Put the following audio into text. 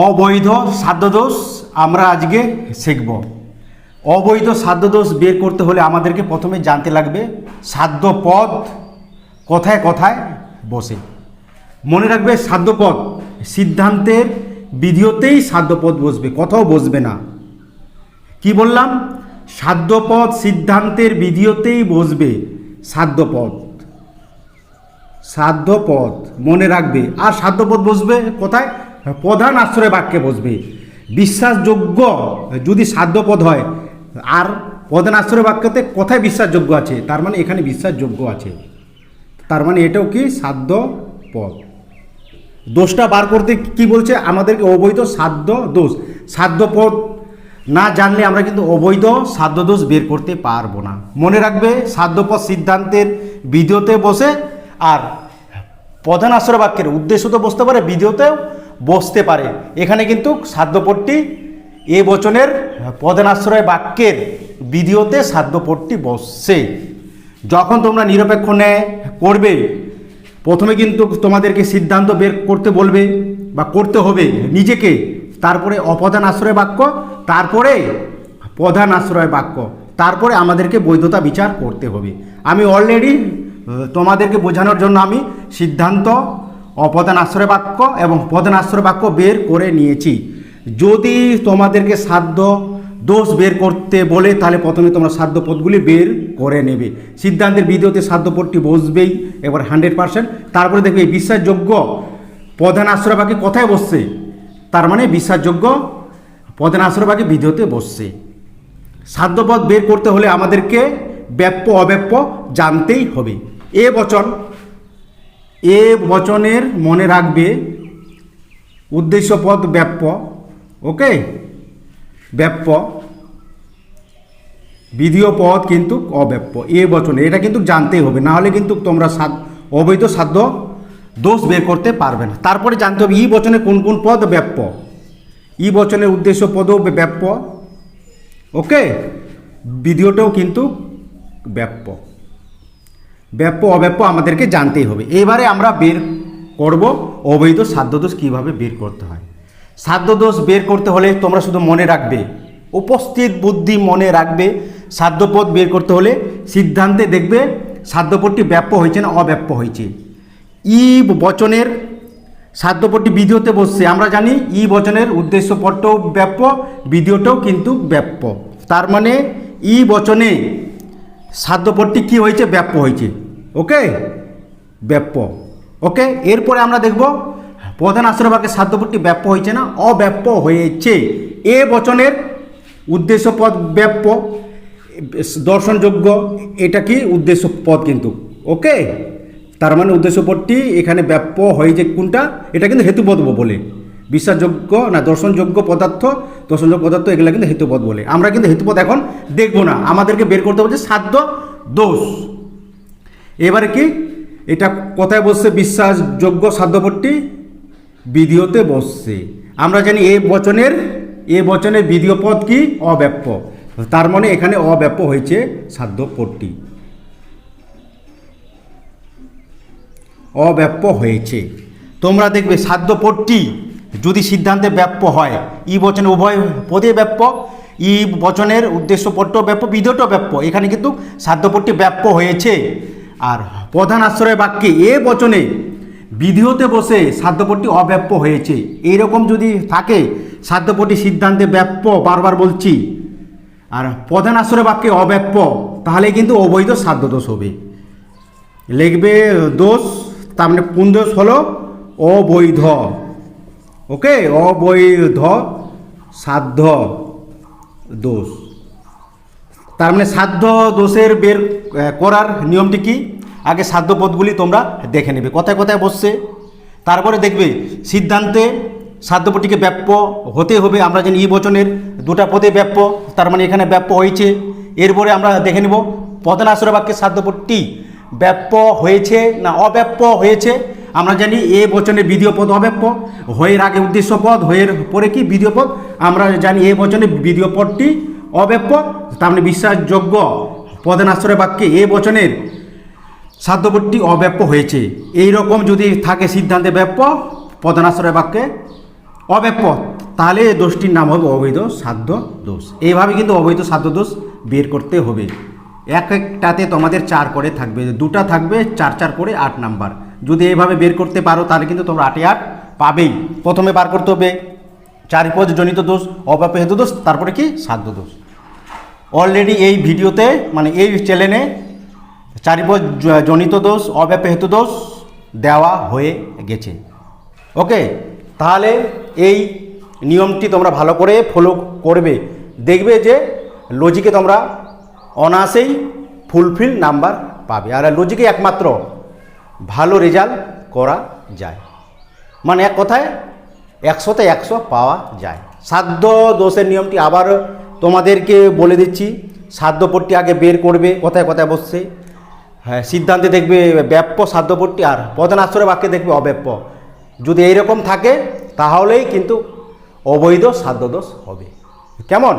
অবৈধ সাধ্যদোষ আমরা আজকে শিখব। অবৈধ সাধ্যদোষ বের করতে হলে আমাদেরকে প্রথমে জানতে লাগবে সাধ্যপদ কোথায় কোথায় বসে। মনে রাখবে সাধ্যপদ সিদ্ধান্তের বিধিতেই সাধ্যপদ বসবে, কোথাও বসবে না। কি বললাম? সাধ্যপদ সিদ্ধান্তের বিধিতেই বসবে সাধ্যপদ। সাধ্যপদ মনে রাখবে। আর সাধ্যপদ বসবে কোথায়? প্রধান আশ্রয় বাক্যে বসবে। বিশ্বাসযোগ্য যদি সাধ্যপদ হয়, আর প্রধান আশ্রয় বাক্যতে কোথায় বিশ্বাসযোগ্য আছে, তার মানে এখানে বিশ্বাসযোগ্য আছে, তার মানে এটাও কি সাধ্যপদ। দোষটা বার করতে কি বলছে আমাদেরকে? অবৈধ সাধ্য দোষ। সাধ্যপদ না জানলে আমরা কিন্তু অবৈধ সাধ্যদোষ বের করতে পারবো না। মনে রাখবে সাধ্যপদ সিদ্ধান্তের বিধিতে বসে, আর প্রধান আশ্রয় বাক্যের উদ্দেশ্য তো বসতে পারে, বিধিতেও বসতে পারে। এখানে কিন্তু সাধ্যপদটি এ বচনের প্রধান আশ্রয় বাক্যের বিধিতে সাধ্যপদটি বসছে। যখন তোমরা নিরপেক্ষ ন্যায় করবে, প্রথমে কিন্তু তোমাদেরকে সিদ্ধান্ত বের করতে বলবে বা করতে হবে নিজেকে, তারপরে অপ্রধান আশ্রয় বাক্য, তারপরে প্রধান আশ্রয় বাক্য, তারপরে আমাদেরকে বৈধতা বিচার করতে হবে। আমি অলরেডি তোমাদেরকে বোঝানোর জন্য আমি সিদ্ধান্ত, অপ্রধান আশ্রয় বাক্য এবং প্রধান আশ্রয় বাক্য বের করে নিয়েছি। যদি তোমাদেরকে সাধ্য দোষ বের করতে বলে, তাহলে প্রথমে তোমরা সাধ্যপদগুলি বের করে নেবে। সিদ্ধান্তের বিধিতে সাধ্যপদটি বসবেই এবার 100%। তারপরে দেখবে বিশ্বাসযোগ্য প্রধান আশ্রয় বাক্যে কোথায় বসছে, তার মানে বিশ্বাসযোগ্য প্রধান আশ্রয় বাক্যে বিধিতে বসছে। সাধ্যপদ বের করতে হলে আমাদেরকে ব্যাপ্য অব্যাপ্য জানতেই হবে। এ বচন, এ বচনের মনে রাখবে উদ্দেশ্য পদ ব্যাপ্য, ওকে, ব্যাপ্য, বিধিও পদ কিন্তু অব্যাপ্য। এ বচনে এটা কিন্তু জানতেই হবে, না হলে কিন্তু তোমরা অবৈধ সাধ্য দোষ বের করতে পারবে না। তারপরে জানতে হবে ই বচনে কোন কোন পদ ব্যাপ্য। ই বচনের উদ্দেশ্য পদও ব্যাপ্য, ওকে, বিধিওটাও কিন্তু ব্যাপ্য। ব্যাপ্য অব্যাপ্য আমাদেরকে জানতেই হবে। এবারে আমরা বের করব অবৈধ সাধ্যদোষ কীভাবে বের করতে হয়। সাধ্যদোষ বের করতে হলে তোমরা শুধু মনে রাখবে, উপস্থিত বুদ্ধি মনে রাখবে, সাধ্যপদ বের করতে হলে সিদ্ধান্তে দেখবে সাধ্যপদটি ব্যাপ্য হয়েছে না অব্যাপ্য হয়েছে। ই বচনের সাধ্যপদটি বিধিতে বসছে, আমরা জানি ই বচনের উদ্দেশ্য পদটাও ব্যাপ্য, বিধিটাও কিন্তু ব্যাপ্য। তার মানে ই বচনে সাধ্যপদটি কি হয়েছে? ব্যাপ্য হয়েছে, ওকে, ব্যাপ্য, ওকে। এরপরে আমরা দেখব প্রধান আশ্রয় বাক্যের সাধ্যপদটি ব্যাপ্য হয়েছে না অব্যাপ্য হয়েছে। এ বচনের উদ্দেশ্য পদ ব্যাপ্য, দর্শনযোগ্য, এটা কি উদ্দেশ্য পদ কিন্তু, ওকে। তার মানে উদ্দেশ্য পদটি এখানে ব্যাপ্য হয়েছে কোনটা? এটা কিন্তু হেতুপদ বলে। বিশ্বাসযোগ্য না দর্শনযোগ্য পদার্থ, দর্শনযোগ্য পদার্থ এগুলো কিন্তু হেতুপদ বলে। আমরা কিন্তু হেতুপদ এখন দেখব না, আমাদেরকে বের করতে হচ্ছে সাধ্য দোষ। এবারে কি এটা কোথায় বসছে? বিশ্বাসযোগ্য সাধ্যপদটি বিধিতে বসছে। আমরা জানি এ বচনের বিধিও পদ কি? অব্যাপ্য। তার মানে এখানে অব্যাপ্য হয়েছে সাধ্যপদটি, অব্যাপ্য হয়েছে। তোমরা দেখবে সাধ্যপদটি যদি সিদ্ধান্তে ব্যাপ্য হয়, ই বচনে উভয় পদে ব্যাপ্য, ই বচনের উদ্দেশ্য পদটাও ব্যাপ্য, বিধিটাও ব্যাপ্য, এখানে কিন্তু সাধ্যপদটি ব্যাপ্য হয়েছে। আর প্রধান আশ্রয় বাক্যে এ বচনে বিধিতে বসে সাধ্যপদটি অব্যাপ্য হয়েছে। এইরকম যদি থাকে সাধ্যপদটি সিদ্ধান্তে ব্যাপ্য, বারবার বলছি, আর প্রধান আশ্রয় বাক্যে অব্যাপ্য, তাহলে কিন্তু অবৈধ সাধ্যদোষ হবে। লিখবে দোষ, তার মানে কোন দোষ হলো? অবৈধ, ওকে, অবৈধ সাধ্য দোষ। তার মানে সাধ্য দোষের বের করার নিয়মটি কি? আগে সাধ্যপদগুলি তোমরা দেখে নেবে কোথায় কোথায় বসছে, তারপরে দেখবে সিদ্ধান্তে সাধ্যপদটিকে ব্যাপ্য হতে হবে। আমরা জানি ই বচনের দুটা পদে ব্যাপ্য, তার মানে এখানে ব্যাপ্য হয়েছে। এরপরে আমরা দেখে নেব প্রধান আশ্রয় বাক্যের সাধ্যপদটি ব্যাপ্য হয়েছে না অব্যাপ্য হয়েছে। আমরা জানি এ বচনের বিধিও পদ অব্যাপ্য, হয়ের আগে উদ্দেশ্য পদ, হয়ের পরে কি বিধিও পদ। আমরা জানি এ বচনের বিধিও পদটি অব্যাপ্য, তার মানে বিশ্বাসযোগ্য প্রধান আশ্রয় বাক্যে এ বচনের সাধ্যপদটি অব্যাপ্য হয়েছে। এই রকম যদি থাকে সিদ্ধান্তে ব্যাপ্য, প্রধান আশ্রয় বাক্যে অব্যাপ্য, তাহলে এই দোষটির নাম হবে অবৈধ সাধ্য দোষ। এইভাবে কিন্তু অবৈধ সাধ্য দোষ বের করতে হবে। এক একটাতে তোমাদের 4 করে থাকবে, দুটা থাকবে 4 4 করে 8 নাম্বার। যদি এইভাবে বের করতে পারো তাহলে কিন্তু তোমরা 8 8 পাবেই। প্রথমে বার করতে হবে চারিপদ জনিত দোষ, অব্যাপ্য হেতু দোষ, তারপরে কি সাধ্য দোষ। অলরেডি এই ভিডিওতে মানে এই চ্যানেলে চারিপদ জনিত দোষ, অব্যাপ্য হেতু দোষ দেওয়া হয়ে গেছে। ওকে, তাহলে এই নিয়মটি তোমরা ভালো করে ফলো করবে, দেখবে যে লজিকে তোমরা অনায়াসেই ফুলফিল নাম্বার পাবে। আর লজিকে একমাত্র ভালো রেজাল্ট করা যায়, মানে এক কথায় 100তে 100 পাওয়া যায়। সাধ্য দোষের নিয়মটি আবার তোমাদেরকে বলে দিচ্ছি। সাধ্যপদটি আগে বের করবে, কথায় কথায় বসছে। হ্যাঁ, সিদ্ধান্তে দেখবে ব্যাপ্য সাধ্যপদটি, আর প্রধানাশ্রয় বাক্যে দেখবে অব্যাপ্য। যদি এইরকম থাকে তাহলেই কিন্তু অবৈধ সাধ্য দোষ হবে। কেমন?